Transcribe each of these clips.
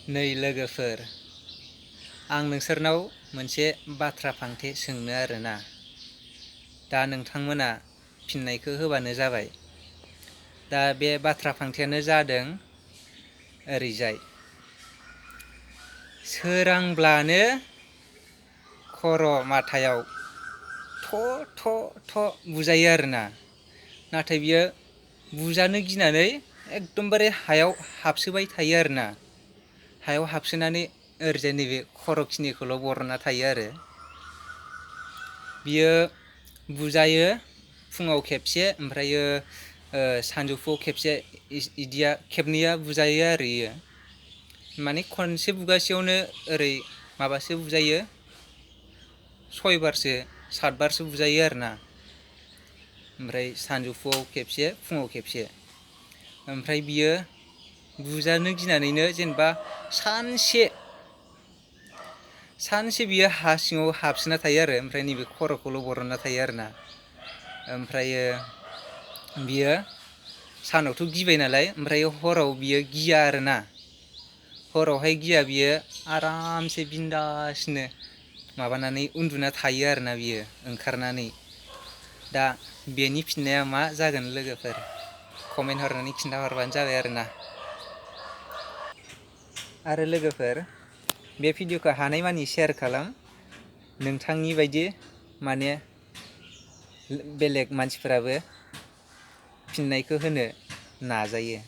नै लोगोफोर, आं नोंसोरनाव मोनसे बाथ्रा फांथे सोंनो आरोना। दा नोंथांमोना फिननायखौ होबानो जाबाय। दा बे बाथ्रा फांथेयानो जादों ओरैजाय, सोरांब्लानो खर' माथायाव थ' थ' थ' बुजायो आरोना। नाथाय बियो बुजानो गिनानै एकदमबारे हायाव हाबसोबाय थायो आरोना। हायाव हाबसोनानै ओरैजाय नैबे खर'खिनिखौल' बरनना थायो आरो। बियो बुजायो फुङाव खेबसे, ओमफ्रायो सानजौफुआव खेबसे, इदिया खेबनैया बुजायो आरो इयो। माने खनसे बुगासेयावनो ओरै माबासो बुजायो, 6 बारसो 7 बारसो बुजायो आरोना। ओमफ्राय सानजौफुआव खेबसे, फुङाव खेबसे। ओमफ्राय बियो बुजानो गिनानैनो जेनेबा सानसे बियो हा सिङाव हाबसोना थायो आरो, ओमफ्राय नैबे खर'खौल' बरनना थायो आरोना। ओमफ्रायो बियो सानावथ' गिबाय नालाय, ओमफ्राय हराव बियो गिया आरोना। हरावहाय गिया बियो, आरामसे बिन्दासनो माबानानै उन्दुना थायो आरोना बियो ओंखारनानै। दा बेनि फिननाया मा जागोन लोगोफोर? कमेन्ट हरनानै खिन्थाहरबानो जाबाय आरोना। आरो लोगोफोर, बे भिडिअ'खौ हानायमानि शेयार खालाम। नोंथांनि बायदि माने बेलेग मानसिफोराबो फिननायखौ होनो नाजायो।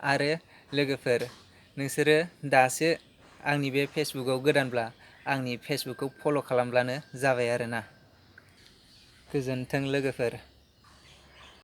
आरो लोगोफोर, नोंसोरो दासो आंनि बे फेसबुकआव गोदानब्ला आंनि फेसबुकखौ फल' खालामब्लानो जाबाय आरोना। गोजोन्थों लोगोफोर।